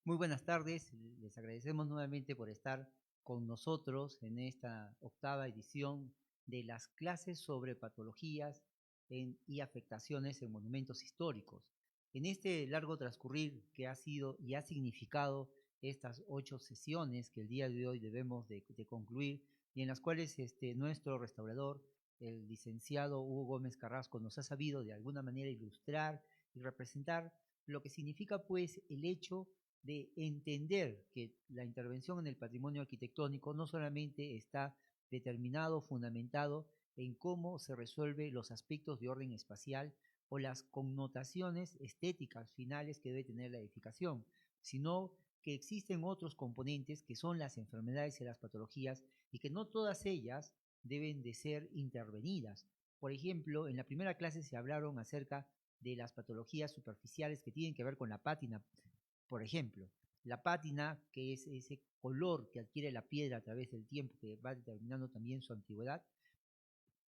Muy buenas tardes, les agradecemos nuevamente por estar con nosotros en esta octava edición de las clases sobre patologías y afectaciones en monumentos históricos. En este largo transcurrir que ha sido y ha significado estas 8 sesiones que el día de hoy debemos de concluir y en las cuales nuestro restaurador, el licenciado Hugo Gómez Carrasco, nos ha sabido de alguna manera ilustrar y representar lo que significa pues el hecho de entender que la intervención en el patrimonio arquitectónico no solamente está determinado, fundamentado en cómo se resuelven los aspectos de orden espacial o las connotaciones estéticas finales que debe tener la edificación, sino que existen otros componentes que son las enfermedades y las patologías y que no todas ellas deben de ser intervenidas. Por ejemplo, en la primera clase se hablaron acerca de las patologías superficiales que tienen que ver con la pátina, por ejemplo, la pátina, que es ese color que adquiere la piedra a través del tiempo, que va determinando también su antigüedad,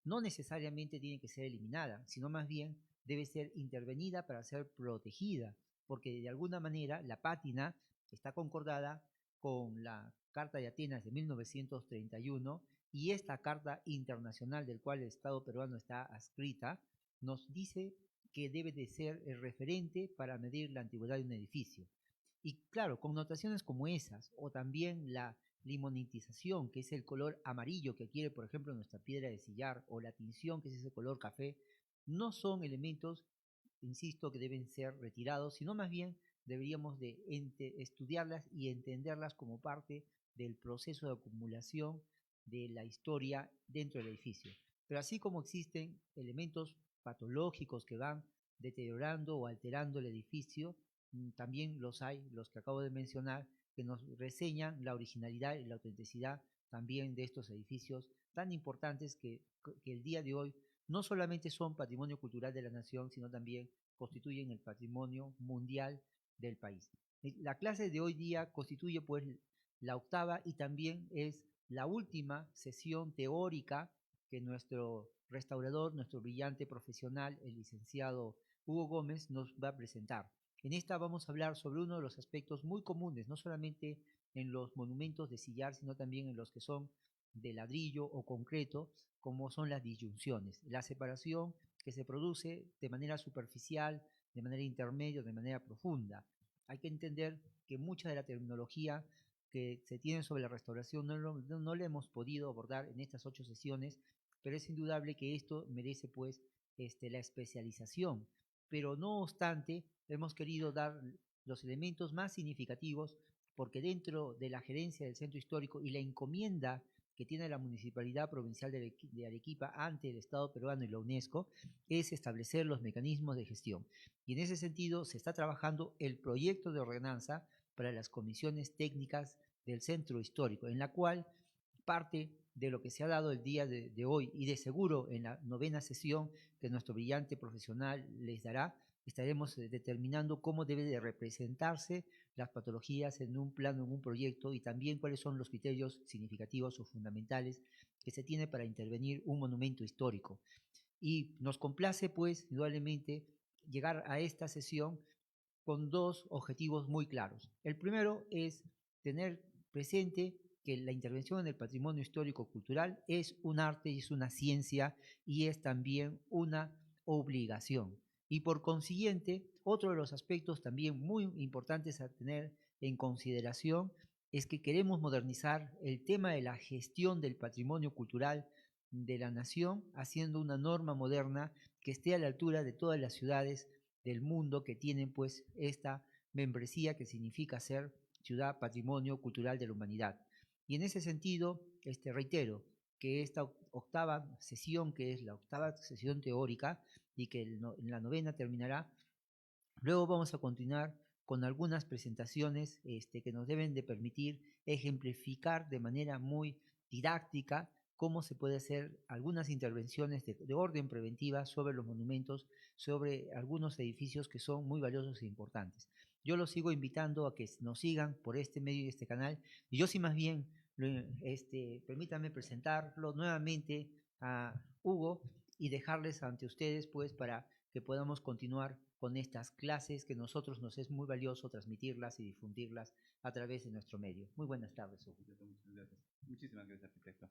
no necesariamente tiene que ser eliminada, sino más bien debe ser intervenida para ser protegida, porque de alguna manera la pátina está concordada con la Carta de Atenas de 1931 y esta Carta Internacional del cual el Estado peruano está adscrita nos dice que debe de ser el referente para medir la antigüedad de un edificio. Y claro, connotaciones como esas, o también la limonitización, que es el color amarillo que adquiere, por ejemplo, nuestra piedra de sillar, o la tinción, que es ese color café, no son elementos, insisto, que deben ser retirados, sino más bien deberíamos de estudiarlas y entenderlas como parte del proceso de acumulación de la historia dentro del edificio. Pero así como existen elementos patológicos que van deteriorando o alterando el edificio, también los hay, los que acabo de mencionar, que nos reseñan la originalidad y la autenticidad también de estos edificios tan importantes que el día de hoy no solamente son patrimonio cultural de la nación, sino también constituyen el patrimonio mundial del país. La clase de hoy día constituye pues la octava y también es la última sesión teórica que nuestro restaurador, nuestro brillante profesional, el licenciado Hugo Gómez, nos va a presentar. En esta vamos a hablar sobre uno de los aspectos muy comunes, no solamente en los monumentos de sillar, sino también en los que son de ladrillo o concreto, como son las disyunciones, la separación que se produce de manera superficial, de manera intermedia, de manera profunda. Hay que entender que mucha de la terminología que se tiene sobre la restauración no la hemos podido abordar en estas 8 sesiones, pero es indudable que esto merece pues la especialización. Pero no obstante, hemos querido dar los elementos más significativos porque dentro de la gerencia del centro histórico y la encomienda que tiene la Municipalidad Provincial de Arequipa ante el Estado peruano y la UNESCO es establecer los mecanismos de gestión. Y en ese sentido se está trabajando el proyecto de ordenanza para las comisiones técnicas del centro histórico, en la cual parte de lo que se ha dado el día de hoy y de seguro en la novena sesión que nuestro brillante profesional les dará, estaremos determinando cómo debe de representarse las patologías en un plano, en un proyecto y también cuáles son los criterios significativos o fundamentales que se tiene para intervenir un monumento histórico. Y nos complace pues indudablemente llegar a esta sesión con dos objetivos muy claros. El primero es tener presente que la intervención en el patrimonio histórico-cultural es un arte y es una ciencia y es también una obligación. Y por consiguiente, otro de los aspectos también muy importantes a tener en consideración es que queremos modernizar el tema de la gestión del patrimonio cultural de la nación, haciendo una norma moderna que esté a la altura de todas las ciudades del mundo que tienen pues esta membresía que significa ser ciudad patrimonio cultural de la humanidad. Y en ese sentido, reitero que esta octava sesión, que es la octava sesión teórica y que en la novena terminará, luego vamos a continuar con algunas presentaciones que nos deben de permitir ejemplificar de manera muy didáctica cómo se puede hacer algunas intervenciones de orden preventiva sobre los monumentos, sobre algunos edificios que son muy valiosos e importantes. Yo los sigo invitando a que nos sigan por este medio y este canal, y yo sí más bien, permítanme presentarlo nuevamente a Hugo y dejarles ante ustedes pues para que podamos continuar con estas clases que nosotros nos es muy valioso transmitirlas y difundirlas a través de nuestro medio. Muy buenas tardes, Hugo. Muchísimas gracias, arquitecto.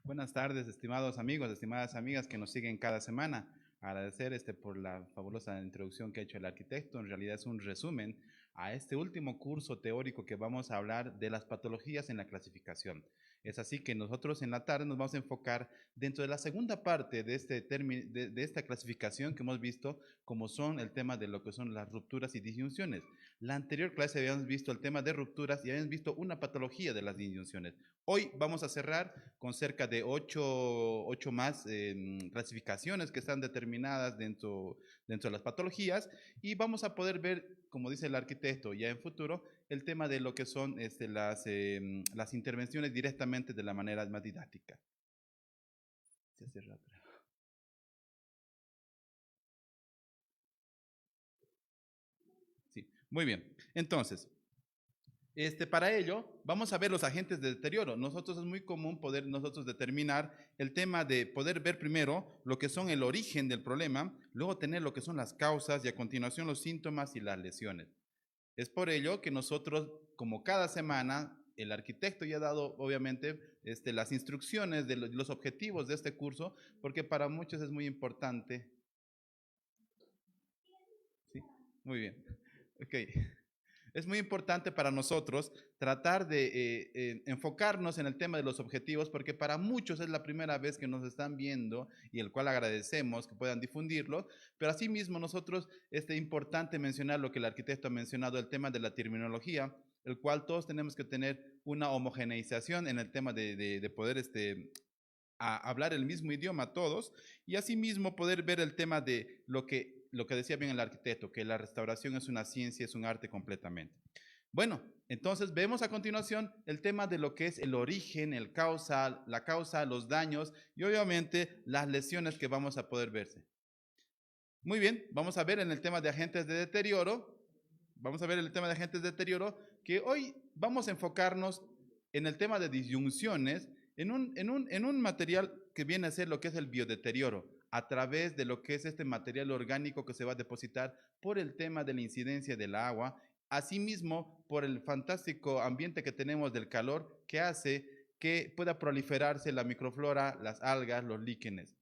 Buenas tardes, estimados amigos, estimadas amigas que nos siguen cada semana. Agradecer por la fabulosa introducción que ha hecho el arquitecto. En realidad es un resumen a este último curso teórico que vamos a hablar de las patologías en la clasificación. Es así que nosotros en la tarde nos vamos a enfocar dentro de la segunda parte de, de esta clasificación que hemos visto, como son el tema de lo que son las rupturas y disyunciones. La anterior clase habíamos visto el tema de rupturas y habíamos visto una patología de las disyunciones. Hoy vamos a cerrar con cerca de ocho más clasificaciones que están determinadas dentro de las patologías y vamos a poder ver, como dice el arquitecto ya en futuro, el tema de lo que son las intervenciones directamente de la manera más didáctica. Se hace rápido. Sí, muy bien. Entonces, para ello, vamos a ver los agentes de deterioro. Nosotros es muy común poder nosotros determinar el tema de poder ver primero lo que son el origen del problema, luego tener lo que son las causas y a continuación los síntomas y las lesiones. Es por ello que nosotros, como cada semana, el arquitecto ya ha dado, obviamente, las instrucciones de los objetivos de este curso, porque para muchos es muy importante. ¿Sí? Muy bien. Ok. Es muy importante para nosotros tratar de enfocarnos en el tema de los objetivos, porque para muchos es la primera vez que nos están viendo y el cual agradecemos que puedan difundirlo, pero asimismo nosotros es importante mencionar lo que el arquitecto ha mencionado, el tema de la terminología, el cual todos tenemos que tener una homogeneización en el tema de poder hablar el mismo idioma todos y asimismo poder ver el tema de lo que decía bien el arquitecto, que la restauración es una ciencia, es un arte completamente. Bueno, entonces vemos a continuación el tema de lo que es el origen, la causa, los daños y obviamente las lesiones que vamos a poder verse. Muy bien, vamos a ver en el tema de agentes de deterioro, que hoy vamos a enfocarnos en el tema de disyunciones, en un material que viene a ser lo que es el biodeterioro, a través de lo que es este material orgánico que se va a depositar por el tema de la incidencia del agua, asimismo por el fantástico ambiente que tenemos del calor que hace que pueda proliferarse la microflora, las algas, los líquenes.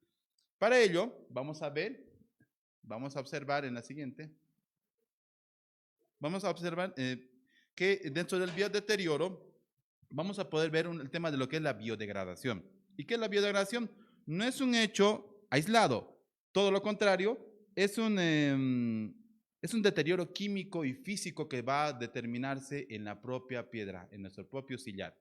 Para ello, vamos a observar en la siguiente, que dentro del biodeterioro vamos a poder ver el tema de lo que es la biodegradación. ¿Y qué es la biodegradación? No es un hecho aislado, todo lo contrario, es un deterioro químico y físico que va a determinarse en la propia piedra, en nuestro propio sillar.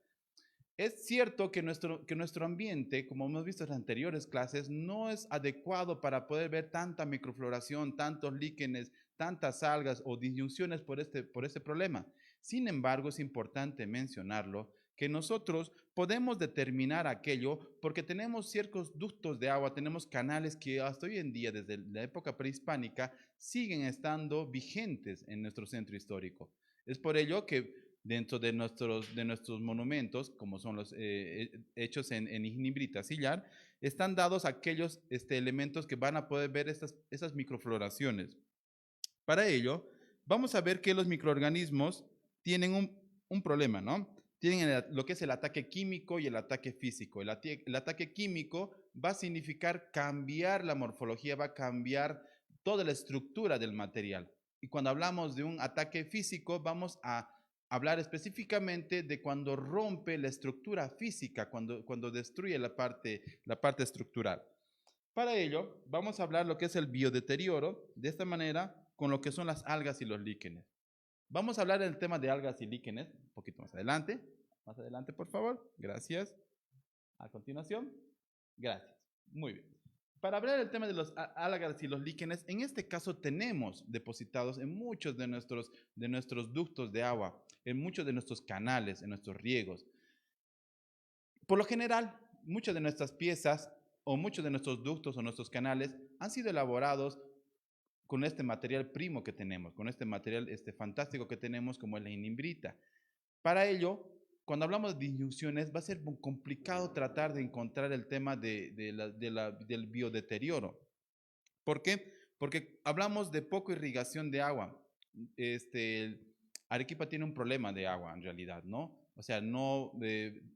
Es cierto que nuestro ambiente, como hemos visto en las anteriores clases, no es adecuado para poder ver tanta microfloración, tantos líquenes, tantas algas o disyunciones por este problema. Sin embargo, es importante mencionarlo que nosotros podemos determinar aquello porque tenemos ciertos ductos de agua, tenemos canales que hasta hoy en día, desde la época prehispánica, siguen estando vigentes en nuestro centro histórico. Es por ello que dentro de nuestros monumentos, como son los hechos en Ignimbrita sillar, están dados aquellos elementos que van a poder ver esas microfloraciones. Para ello, vamos a ver que los microorganismos tienen un problema, ¿no? Tienen lo que es el ataque químico y el ataque físico. El ataque químico va a significar cambiar la morfología, va a cambiar toda la estructura del material. Y cuando hablamos de un ataque físico, vamos a hablar específicamente de cuando rompe la estructura física, cuando destruye la parte estructural. Para ello, vamos a hablar lo que es el biodeterioro, de esta manera, con lo que son las algas y los líquenes. Vamos a hablar del tema de algas y líquenes un poquito más adelante. Más adelante, por favor. Gracias. A continuación. Gracias. Muy bien. Para hablar del tema de las algas y los líquenes, en este caso tenemos depositados en muchos de nuestros ductos de agua, en muchos de nuestros canales, en nuestros riegos. Por lo general, muchas de nuestras piezas o muchos de nuestros ductos o nuestros canales han sido elaborados con este material primo que tenemos, con este material fantástico que tenemos como es la ignimbrita. Para ello, cuando hablamos de disyunciones, va a ser muy complicado tratar de encontrar el tema del biodeterioro. ¿Por qué? porque hablamos de poca irrigación de agua. Arequipa tiene un problema de agua en realidad, ¿no? O sea, no,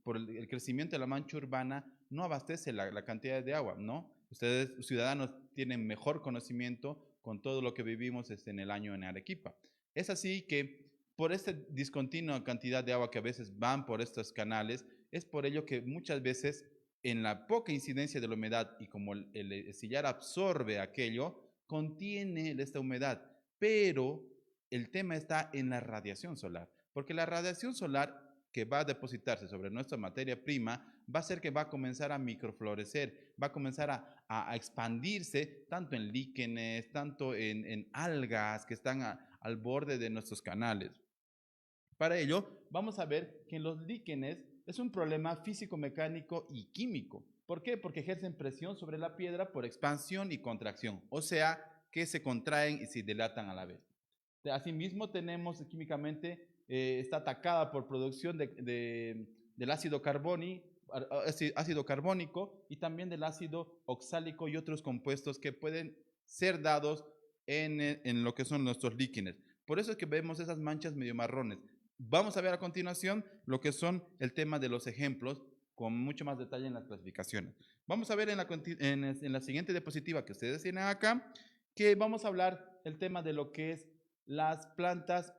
por el crecimiento de la mancha urbana no abastece la cantidad de agua, ¿no? Ustedes, ciudadanos, tienen mejor conocimiento con todo lo que vivimos en el año en Arequipa. Es así que por esta discontinua cantidad de agua que a veces van por estos canales, es por ello que muchas veces en la poca incidencia de la humedad y como el sillar absorbe aquello, contiene esta humedad, pero el tema está en la radiación solar, porque la radiación solar que va a depositarse sobre nuestra materia prima va a ser que va a comenzar a microflorecer, va a comenzar a expandirse tanto en líquenes, tanto en algas que están al borde de nuestros canales. Para ello, vamos a ver que en los líquenes es un problema físico-mecánico y químico. ¿Por qué? Porque ejercen presión sobre la piedra por expansión y contracción, o sea, que se contraen y se dilatan a la vez. Asimismo, tenemos químicamente, está atacada por producción del ácido carbónico y también del ácido oxálico y otros compuestos que pueden ser dados en lo que son nuestros líquenes. Por eso es que vemos esas manchas medio marrones. Vamos a ver a continuación lo que son el tema de los ejemplos con mucho más detalle en las clasificaciones. Vamos a ver en la siguiente diapositiva que ustedes tienen acá, que vamos a hablar el tema de lo que es las plantas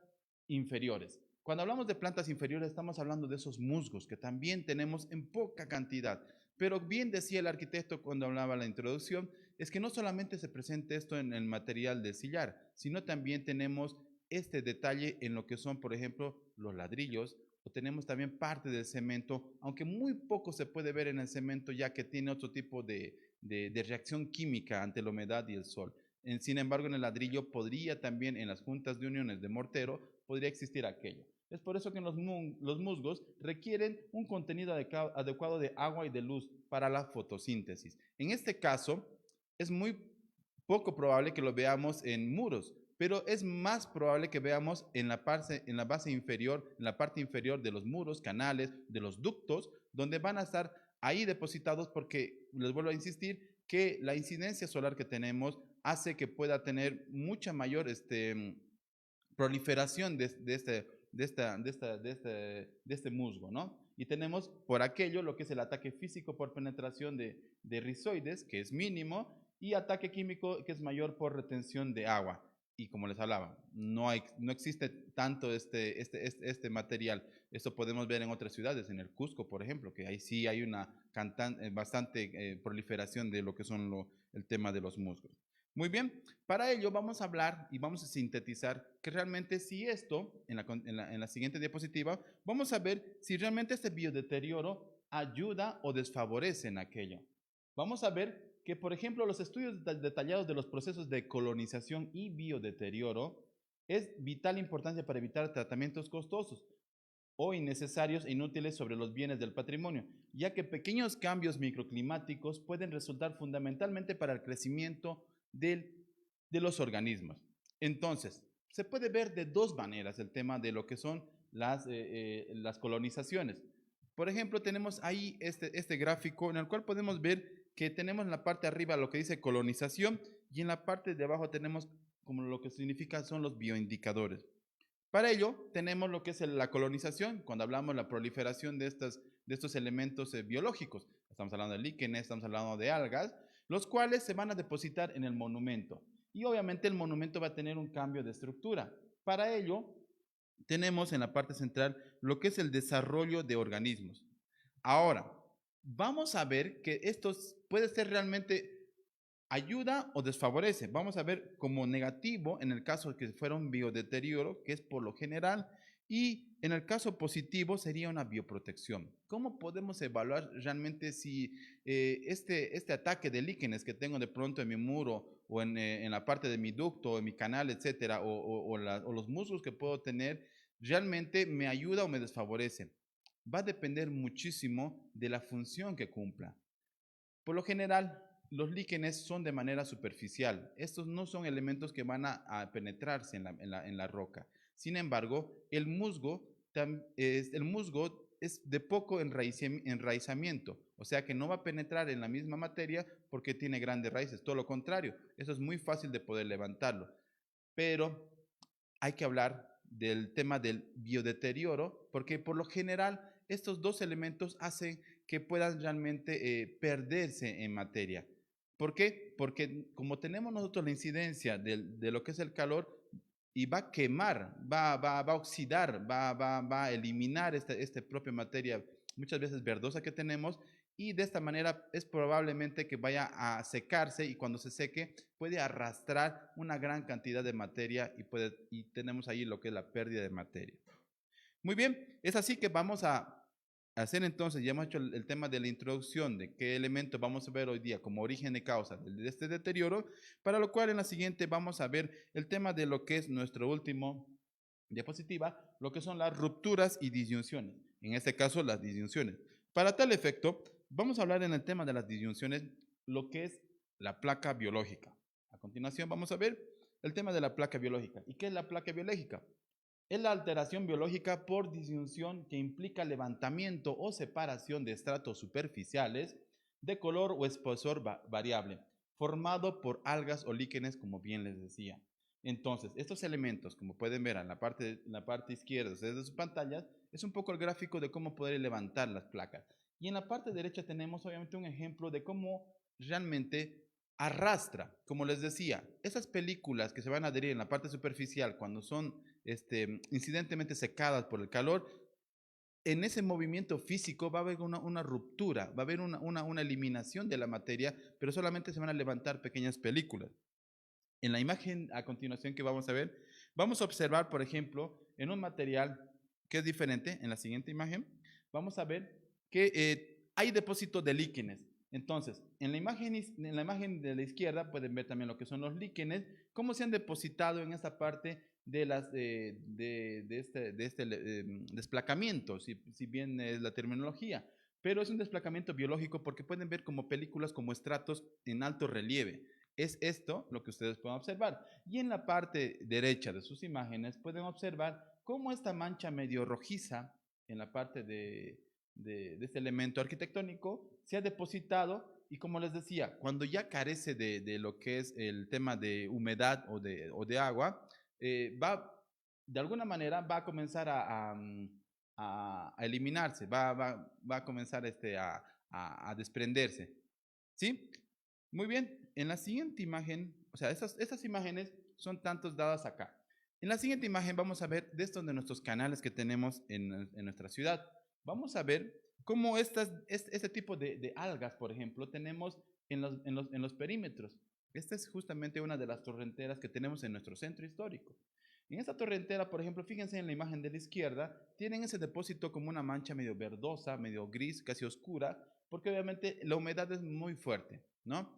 inferiores. Cuando hablamos de plantas inferiores estamos hablando de esos musgos que también tenemos en poca cantidad. Pero bien decía el arquitecto cuando hablaba la introducción, es que no solamente se presenta esto en el material de sillar, sino también tenemos este detalle en lo que son, por ejemplo, los ladrillos, o tenemos también parte del cemento, aunque muy poco se puede ver en el cemento ya que tiene otro tipo de reacción química ante la humedad y el sol. Sin embargo, en el ladrillo podría también, en las juntas de uniones de mortero, podría existir aquello. Es por eso que los musgos requieren un contenido adecuado de agua y de luz para la fotosíntesis. En este caso, es muy poco probable que lo veamos en muros, pero es más probable que veamos en la base inferior, en la parte inferior de los muros, canales, de los ductos, donde van a estar ahí depositados porque, les vuelvo a insistir, que la incidencia solar que tenemos hace que pueda tener mucha mayor proliferación de este musgo, ¿no? Y tenemos por aquello lo que es el ataque físico por penetración de rizoides, que es mínimo, y ataque químico, que es mayor por retención de agua. Y como les hablaba, no existe tanto este material. Esto podemos ver en otras ciudades, en el Cusco, por ejemplo, que ahí sí hay una bastante proliferación de lo que son el tema de los musgos. Muy bien, para ello vamos a hablar y vamos a sintetizar que realmente si esto, en la siguiente diapositiva, vamos a ver si realmente este biodeterioro ayuda o desfavorece en aquello. Vamos a ver que, por ejemplo, los estudios detallados de los procesos de colonización y biodeterioro es vital importancia para evitar tratamientos costosos o innecesarios e inútiles sobre los bienes del patrimonio, ya que pequeños cambios microclimáticos pueden resultar fundamentalmente para el crecimiento de los organismos. Entonces, se puede ver de dos maneras el tema de lo que son las colonizaciones. Por ejemplo, tenemos ahí este gráfico en el cual podemos ver que tenemos en la parte de arriba lo que dice colonización y en la parte de abajo tenemos como lo que significa son los bioindicadores. Para ello, tenemos lo que es la colonización, cuando hablamos de la proliferación de estos elementos biológicos. Estamos hablando de líquenes, estamos hablando de algas, los cuales se van a depositar en el monumento. Y obviamente el monumento va a tener un cambio de estructura. Para ello, tenemos en la parte central lo que es el desarrollo de organismos. Ahora, vamos a ver que esto puede ser realmente ayuda o desfavorece. Vamos a ver como negativo en el caso de que fuera un biodeterioro, que es por lo general, y en el caso positivo sería una bioprotección. ¿Cómo podemos evaluar realmente si este ataque de líquenes que tengo de pronto en mi muro o en la parte de mi ducto, en mi canal, etcétera, o los musgos que puedo tener, realmente me ayuda o me desfavorece? Va a depender muchísimo de la función que cumpla. Por lo general, los líquenes son de manera superficial. Estos no son elementos que van a penetrarse en la roca. Sin embargo, el musgo es de poco enraizamiento, o sea que no va a penetrar en la misma materia porque tiene grandes raíces, todo lo contrario, eso es muy fácil de poder levantarlo, pero hay que hablar del tema del biodeterioro, porque por lo general estos dos elementos hacen que puedan realmente perderse en materia. ¿Por qué? Porque como tenemos nosotros la incidencia de lo que es el calor, y va a quemar, va a oxidar, va a eliminar esta propia materia, muchas veces verdosa que tenemos, y de esta manera es probablemente que vaya a secarse y cuando se seque puede arrastrar una gran cantidad de materia y tenemos ahí lo que es la pérdida de materia. Muy bien, es así que vamos a hacer entonces, ya hemos hecho el tema de la introducción de qué elementos vamos a ver hoy día como origen de causa de este deterioro, para lo cual en la siguiente vamos a ver el tema de lo que es nuestro último diapositiva, lo que son las rupturas y disyunciones, en este caso las disyunciones. Para tal efecto, vamos a hablar en el tema de las disyunciones lo que es la placa biológica. A continuación vamos a ver el tema de la placa biológica. ¿Y qué es la placa biológica? Es la alteración biológica por disyunción que implica levantamiento o separación de estratos superficiales de color o espesor variable, formado por algas o líquenes, como bien les decía. Entonces, estos elementos, como pueden ver en la parte izquierda de sus pantallas, es un poco el gráfico de cómo poder levantar las placas. Y en la parte derecha tenemos obviamente un ejemplo de cómo realmente arrastra, como les decía, esas películas que se van a adherir en la parte superficial cuando son incidentemente secadas por el calor, en ese movimiento físico va a haber una ruptura, va a haber una eliminación de la materia, pero solamente se van a levantar pequeñas películas. En la imagen a continuación que vamos a ver, vamos a observar, por ejemplo, en un material que es diferente, en la siguiente imagen, vamos a ver que hay depósitos de líquenes. Entonces, en la imagen de la izquierda pueden ver también lo que son los líquenes, cómo se han depositado en esta parte de este desplacamiento, si bien es la terminología, pero es un desplacamiento biológico porque pueden ver como películas, como estratos en alto relieve. Es esto lo que ustedes pueden observar. Y en la parte derecha de sus imágenes pueden observar cómo esta mancha medio rojiza en la parte de este elemento arquitectónico se ha depositado y como les decía, cuando ya carece de lo que es el tema de humedad o de agua, de alguna manera va a comenzar a eliminarse, va a comenzar a desprenderse. ¿Sí? Muy bien, en la siguiente imagen, o sea, estas imágenes son tantos dadas acá. En la siguiente imagen vamos a ver de estos de nuestros canales que tenemos en nuestra ciudad. Vamos a ver cómo este tipo de algas, por ejemplo, tenemos en los perímetros. Esta es justamente una de las torrenteras que tenemos en nuestro centro histórico. En esta torrentera, por ejemplo, fíjense en la imagen de la izquierda, tienen ese depósito como una mancha medio verdosa, medio gris, casi oscura, porque obviamente la humedad es muy fuerte, ¿no?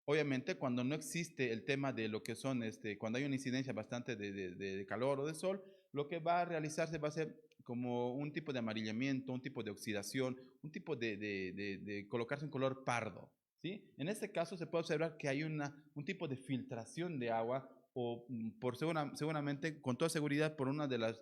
Obviamente, cuando no existe el tema de lo que son, cuando hay una incidencia bastante de calor o de sol, lo que va a realizarse va a ser como un tipo de amarillamiento, un tipo de oxidación, un tipo de colocarse en color pardo, ¿sí? En este caso se puede observar que hay un tipo de filtración de agua o seguramente, con toda seguridad, por una de las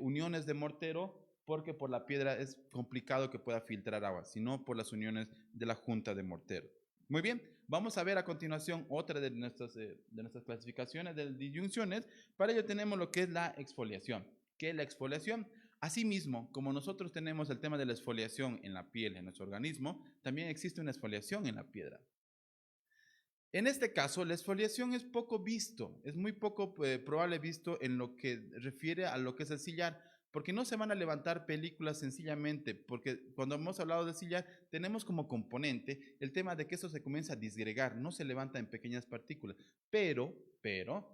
uniones de mortero, porque por la piedra es complicado que pueda filtrar agua, sino por las uniones de la junta de mortero. Muy bien, vamos a ver a continuación otra de nuestras clasificaciones de disyunciones. Para ello tenemos lo que es la exfoliación. ¿Qué es la exfoliación? Asimismo, como nosotros tenemos el tema de la exfoliación en la piel, en nuestro organismo, también existe una exfoliación en la piedra. En este caso, la exfoliación es poco visto, es muy poco probable visto en lo que refiere a lo que es el sillar, porque no se van a levantar películas sencillamente, porque cuando hemos hablado de sillar, tenemos como componente el tema de que eso se comienza a disgregar, no se levanta en pequeñas partículas, pero,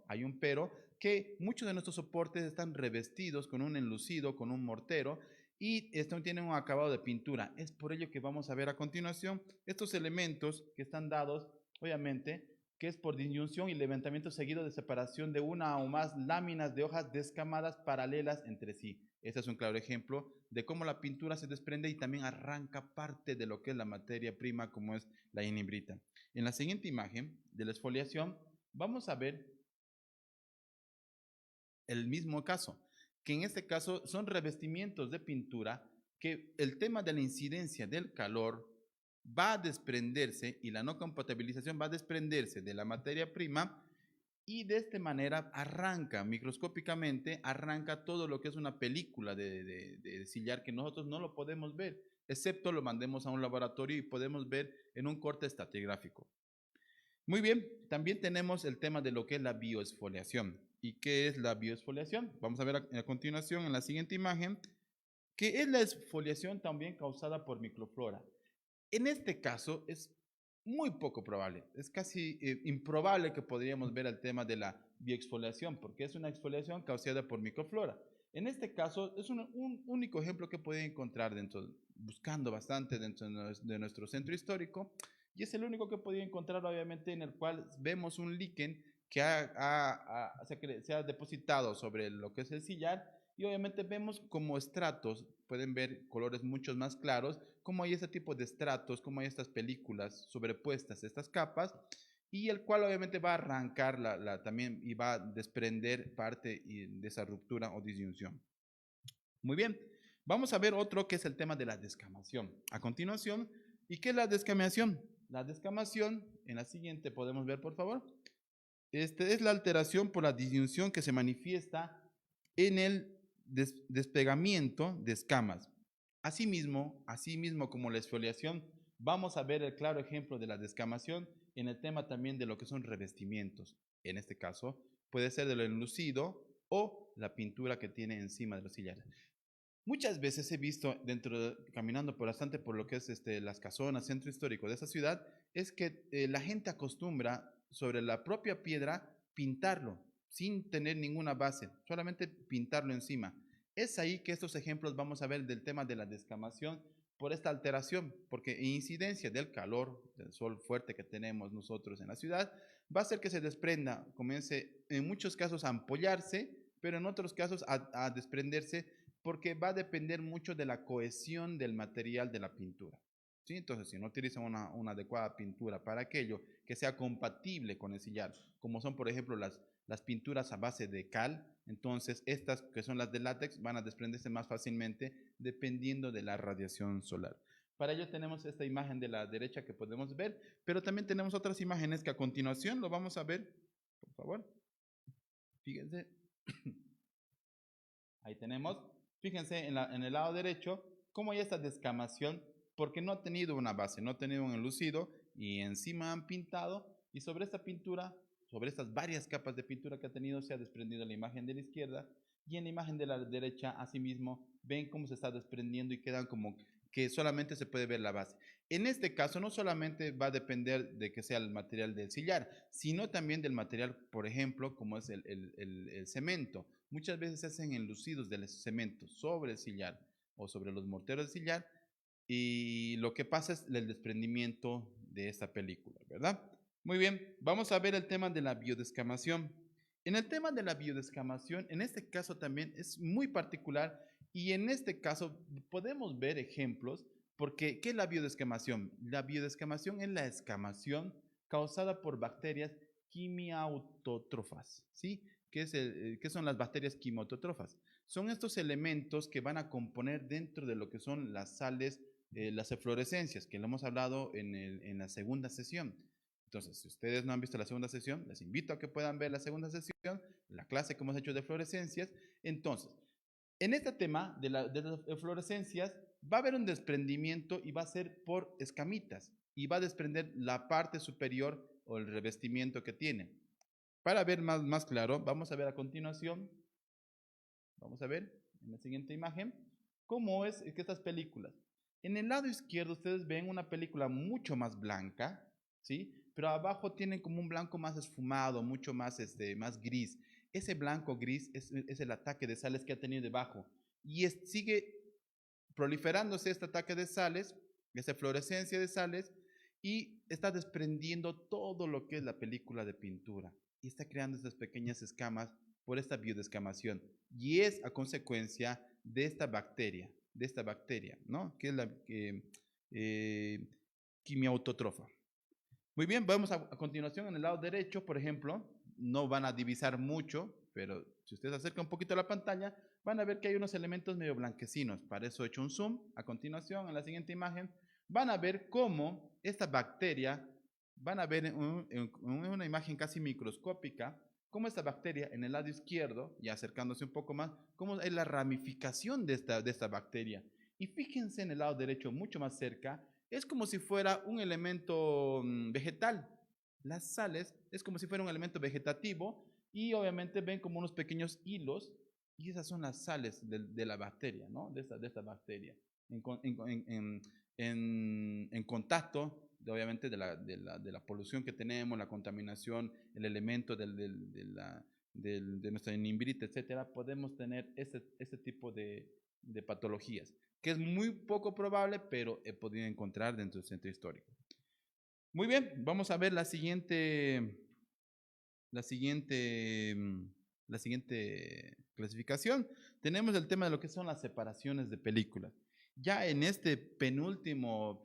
hay un pero, que muchos de nuestros soportes están revestidos con un enlucido, con un mortero, y esto tiene un acabado de pintura. Es por ello que vamos a ver a continuación estos elementos que están dados obviamente, que es por disyunción y levantamiento seguido de separación de una o más láminas de hojas descamadas paralelas entre sí. Este es un claro ejemplo de cómo la pintura se desprende y también arranca parte de lo que es la materia prima, como es la ignimbrita. En la siguiente imagen de la exfoliación, vamos a ver el mismo caso, que en este caso son revestimientos de pintura que el tema de la incidencia del calor va a desprenderse y la no compatibilización va a desprenderse de la materia prima y de esta manera arranca microscópicamente, arranca todo lo que es una película de sillar que nosotros no lo podemos ver, excepto lo mandemos a un laboratorio y podemos ver en un corte estratigráfico. Muy bien, también tenemos el tema de lo que es la bioexfoliación. ¿Y qué es la bioexfoliación? Vamos a ver a continuación en la siguiente imagen, que es la exfoliación también causada por microflora. En este caso es muy poco probable, es casi improbable que podríamos ver el tema de la bioexfoliación, porque es una exfoliación causada por microflora. En este caso es un único ejemplo que pueden encontrar buscando bastante dentro de nuestro centro histórico, y es el único que podía encontrar obviamente en el cual vemos un líquen que se ha depositado sobre lo que es el sillar, y obviamente vemos como estratos, pueden ver colores mucho más claros, como hay este tipo de estratos, como hay estas películas sobrepuestas, estas capas, y el cual obviamente va a arrancar también y va a desprender parte de esa ruptura o disyunción. Muy bien, vamos a ver otro que es el tema de la descamación. A continuación, ¿y qué es la descamación? La descamación, en la siguiente podemos ver por favor, es la alteración por la disyunción que se manifiesta en el despegamiento de escamas. Asimismo como la exfoliación, vamos a ver el claro ejemplo de la descamación en el tema también de lo que son revestimientos. En este caso, puede ser del enlucido o la pintura que tiene encima de los sillares. Muchas veces he visto, caminando bastante por lo que es las casonas, centro histórico de esa ciudad, es que la gente acostumbra sobre la propia piedra pintarlo, sin tener ninguna base, solamente pintarlo encima. Es ahí que estos ejemplos vamos a ver del tema de la descamación por esta alteración, porque incidencia del calor, del sol fuerte que tenemos nosotros en la ciudad, va a hacer que se desprenda, comience en muchos casos a ampollarse, pero en otros casos a desprenderse, porque va a depender mucho de la cohesión del material de la pintura. ¿Sí? Entonces, si no utilizan una adecuada pintura para aquello que sea compatible con el sillar, como son, por ejemplo, las pinturas a base de cal, entonces estas que son las de látex van a desprenderse más fácilmente dependiendo de la radiación solar. Para ello tenemos esta imagen de la derecha que podemos ver, pero también tenemos otras imágenes que a continuación lo vamos a ver, por favor. Fíjense. Ahí tenemos. Fíjense en el lado derecho cómo hay esta descamación porque no ha tenido una base, no ha tenido un enlucido y encima han pintado y sobre esta pintura, sobre estas varias capas de pintura que ha tenido, se ha desprendido la imagen de la izquierda y en la imagen de la derecha, asimismo, ven cómo se está desprendiendo y quedan como que solamente se puede ver la base. En este caso, no solamente va a depender de que sea el material del sillar, sino también del material, por ejemplo, como es el cemento. Muchas veces se hacen enlucidos del cemento sobre el sillar o sobre los morteros de sillar y lo que pasa es el desprendimiento de esta película, ¿verdad? Muy bien, vamos a ver el tema de la biodescamación. En el tema de la biodescamación, en este caso también es muy particular y en este caso podemos ver ejemplos porque ¿qué es la biodescamación? La biodescamación es la escamación causada por bacterias quimiautótrofas, ¿sí? ¿Qué son las bacterias quimiautótrofas? Son estos elementos que van a componer dentro de lo que son las sales, las eflorescencias, que lo hemos hablado en la segunda sesión. Entonces, si ustedes no han visto la segunda sesión, les invito a que puedan ver la segunda sesión, la clase que hemos hecho de fluorescencias. Entonces, en este tema de las eflorescencias, va a haber un desprendimiento y va a ser por escamitas y va a desprender la parte superior o el revestimiento que tiene. Para ver más claro, vamos a ver a continuación, vamos a ver en la siguiente imagen, cómo es que estas películas. En el lado izquierdo ustedes ven una película mucho más blanca, ¿sí? Pero abajo tienen como un blanco más esfumado, mucho más, más gris. Ese blanco gris es el ataque de sales que ha tenido debajo. Y sigue proliferándose este ataque de sales, esa fluorescencia de sales, y está desprendiendo todo lo que es la película de pintura. Y está creando estas pequeñas escamas por esta biodescamación. Y es a consecuencia de esta bacteria, ¿no? Que es la quimiautótrofa. Muy bien, vamos a continuación en el lado derecho, por ejemplo, no van a divisar mucho, pero si usted se acerca un poquito a la pantalla, van a ver que hay unos elementos medio blanquecinos. Para eso he hecho un zoom. A continuación, en la siguiente imagen, van a ver cómo esta bacteria, van a ver en una imagen casi microscópica, cómo esta bacteria en el lado izquierdo, y acercándose un poco más, cómo es la ramificación de esta bacteria. Y fíjense en el lado derecho, mucho más cerca, es como si fuera un elemento vegetal. Las sales es como si fuera un elemento vegetativo y obviamente ven como unos pequeños hilos y esas son las sales de la bacteria, ¿no? De esta bacteria. En contacto, obviamente, de la polución que tenemos, la contaminación, el elemento de nuestra nimbrita, etcétera, podemos tener este tipo de patologías, que es muy poco probable, pero he podido encontrar dentro del centro histórico. Muy bien, vamos a ver la siguiente clasificación. Tenemos el tema de lo que son las separaciones de películas. Ya en este penúltima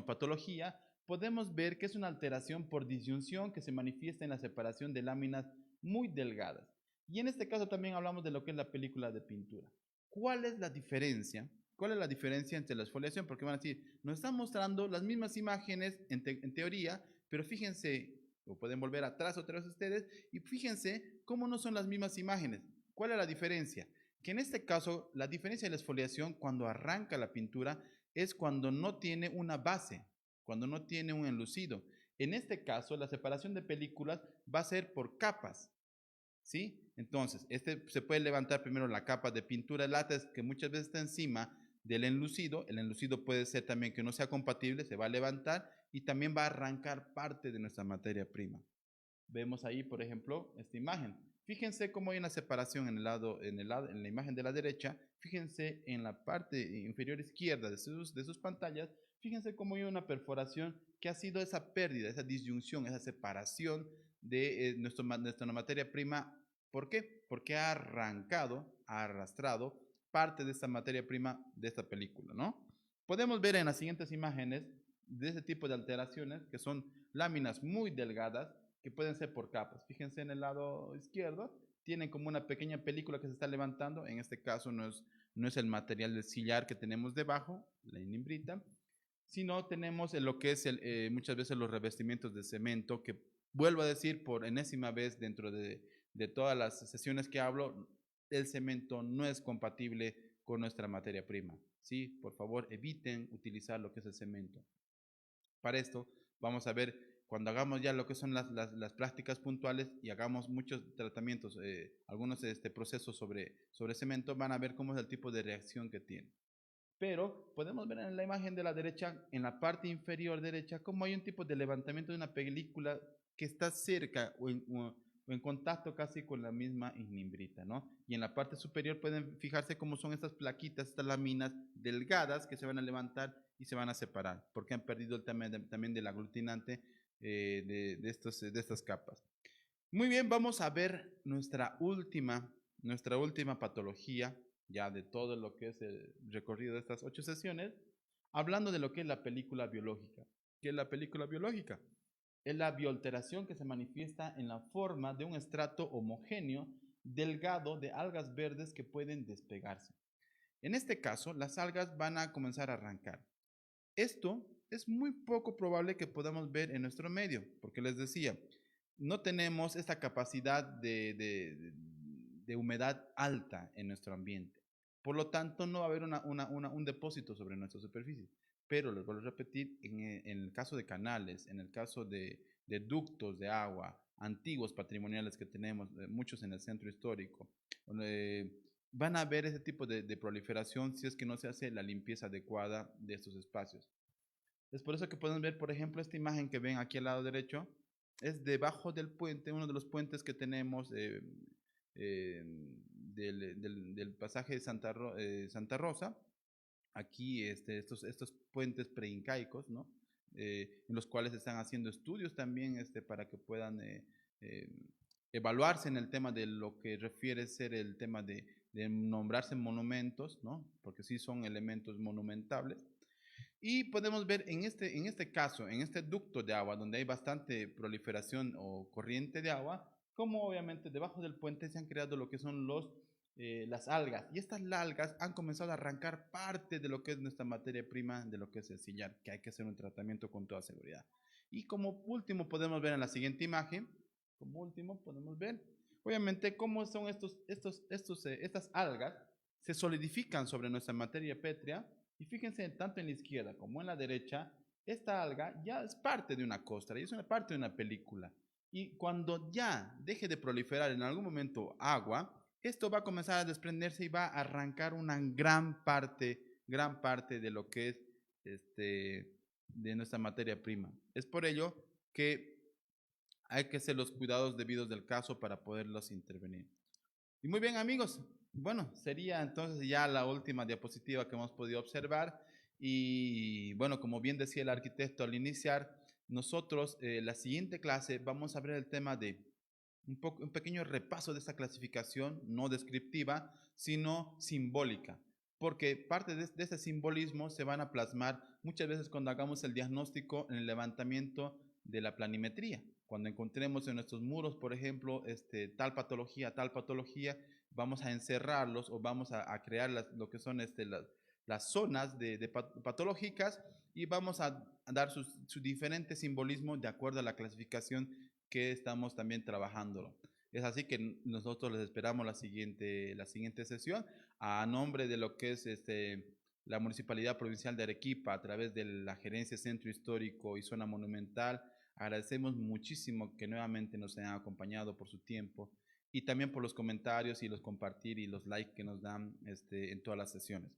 patología, podemos ver que es una alteración por disyunción que se manifiesta en la separación de láminas muy delgadas. Y en este caso también hablamos de lo que es la película de pintura. ¿Cuál es la diferencia? ¿Cuál es la diferencia entre la exfoliación? Porque van a decir, nos están mostrando las mismas imágenes en teoría, pero fíjense, o pueden volver atrás otra vez ustedes, y fíjense cómo no son las mismas imágenes. ¿Cuál es la diferencia? Que en este caso, la diferencia de la exfoliación cuando arranca la pintura es cuando no tiene una base, cuando no tiene un enlucido. En este caso, la separación de películas va a ser por capas, ¿sí? Entonces, se puede levantar primero la capa de pintura de látex que muchas veces está encima del enlucido. El enlucido puede ser también que no sea compatible, se va a levantar y también va a arrancar parte de nuestra materia prima. Vemos ahí, por ejemplo, esta imagen. Fíjense cómo hay una separación en la imagen de la derecha. Fíjense en la parte inferior izquierda de sus pantallas. Fíjense cómo hay una perforación que ha sido esa pérdida, esa disyunción, esa separación de nuestra materia prima. ¿Por qué? Porque ha arrastrado parte de esta materia prima de esta película, ¿no? Podemos ver en las siguientes imágenes de ese tipo de alteraciones, que son láminas muy delgadas, que pueden ser por capas. Fíjense en el lado izquierdo, tienen como una pequeña película que se está levantando. En este caso no es el material del sillar que tenemos debajo, la inimbrita, sino tenemos lo que es muchas veces los revestimientos de cemento, que vuelvo a decir por enésima vez dentro de todas las sesiones que hablo, el cemento no es compatible con nuestra materia prima. ¿Sí? Por favor, eviten utilizar lo que es el cemento. Para esto, vamos a ver, cuando hagamos ya lo que son las plásticas puntuales y hagamos muchos tratamientos, algunos procesos sobre cemento, van a ver cómo es el tipo de reacción que tiene. Pero podemos ver en la imagen de la derecha, en la parte inferior derecha, cómo hay un tipo de levantamiento de una película que está cerca o en contacto casi con la misma inimbrita, ¿no? Y en la parte superior pueden fijarse cómo son estas plaquitas, estas láminas delgadas que se van a levantar y se van a separar, porque han perdido el también del aglutinante de estas capas. Muy bien, vamos a ver nuestra última patología, ya de todo lo que es el recorrido de estas 8 sesiones, hablando de lo que es la película biológica. ¿Qué es la película biológica? Es la bioalteración que se manifiesta en la forma de un estrato homogéneo delgado de algas verdes que pueden despegarse. En este caso, las algas van a comenzar a arrancar. Esto es muy poco probable que podamos ver en nuestro medio, porque les decía, no tenemos esta capacidad de humedad alta en nuestro ambiente. Por lo tanto, no va a haber un depósito sobre nuestra superficie. Pero les vuelvo a repetir, en el caso de canales, en el caso de ductos de agua, antiguos patrimoniales que tenemos, muchos en el centro histórico, van a haber ese tipo de proliferación si es que no se hace la limpieza adecuada de estos espacios. Es por eso que pueden ver, por ejemplo, esta imagen que ven aquí al lado derecho, es debajo del puente, uno de los puentes que tenemos del pasaje de Santa Rosa. Aquí estos puentes preincaicos, ¿no? En los cuales se están haciendo estudios también para que puedan evaluarse en el tema de lo que refiere ser el tema de nombrarse monumentos, ¿no? Porque sí son elementos monumentables. Y podemos ver en este caso, en este ducto de agua, donde hay bastante proliferación o corriente de agua, como obviamente debajo del puente se han creado lo que son las algas. Y estas algas han comenzado a arrancar parte de lo que es nuestra materia prima, de lo que es el sillar, que hay que hacer un tratamiento con toda seguridad. Y como último podemos ver en la siguiente imagen, como último podemos ver, obviamente, cómo son estas algas, se solidifican sobre nuestra materia pétrea. Y fíjense, tanto en la izquierda como en la derecha, esta alga ya es parte de una costra y es una parte de una película. Y cuando ya deje de proliferar en algún momento agua, esto va a comenzar a desprenderse y va a arrancar una gran parte de lo que es de nuestra materia prima. Es por ello que hay que hacer los cuidados debidos del caso para poderlos intervenir. Y muy bien, amigos. Bueno, sería entonces ya la última diapositiva que hemos podido observar. Y bueno, como bien decía el arquitecto al iniciar, nosotros la siguiente clase vamos a ver el tema de un pequeño repaso de esta clasificación, no descriptiva, sino simbólica, porque parte de ese simbolismo se van a plasmar muchas veces cuando hagamos el diagnóstico en el levantamiento de la planimetría. Cuando encontremos en nuestros muros, por ejemplo, tal patología, vamos a encerrarlos o vamos a crear lo que son las zonas de patológicas y vamos a dar su diferente simbolismo de acuerdo a la clasificación que estamos también trabajándolo. Es así que nosotros les esperamos la siguiente sesión a nombre de lo que es la Municipalidad Provincial de Arequipa a través de la Gerencia Centro Histórico y Zona Monumental. Agradecemos muchísimo que nuevamente nos hayan acompañado por su tiempo y también por los comentarios y los compartir y los likes que nos dan en todas las sesiones.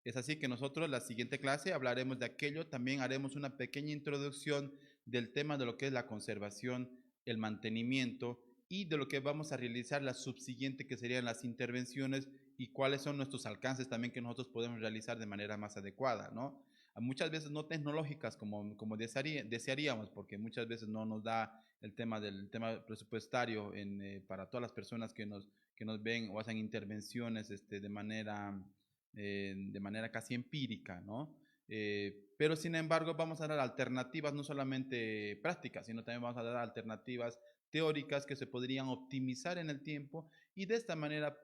Es así que nosotros la siguiente clase hablaremos de aquello, también haremos una pequeña introducción del tema de lo que es la conservación, el mantenimiento y de lo que vamos a realizar la subsiguiente que serían las intervenciones y cuáles son nuestros alcances también que nosotros podemos realizar de manera más adecuada, ¿no? Muchas veces no tecnológicas como desearíamos, porque muchas veces no nos da el tema del tema presupuestario para todas las personas que nos ven o hacen intervenciones de manera casi empírica, ¿no? Pero sin embargo vamos a dar alternativas no solamente prácticas, sino también vamos a dar alternativas teóricas que se podrían optimizar en el tiempo y de esta manera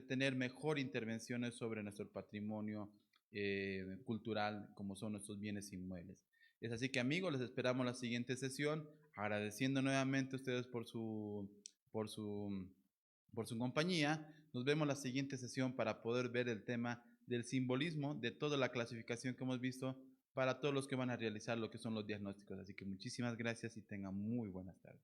tener mejor intervenciones sobre nuestro patrimonio cultural como son nuestros bienes inmuebles. Es así que amigos, les esperamos la siguiente sesión, agradeciendo nuevamente a ustedes por su compañía. Nos vemos la siguiente sesión para poder ver el tema del simbolismo de toda la clasificación que hemos visto para todos los que van a realizar lo que son los diagnósticos. Así que muchísimas gracias y tengan muy buenas tardes.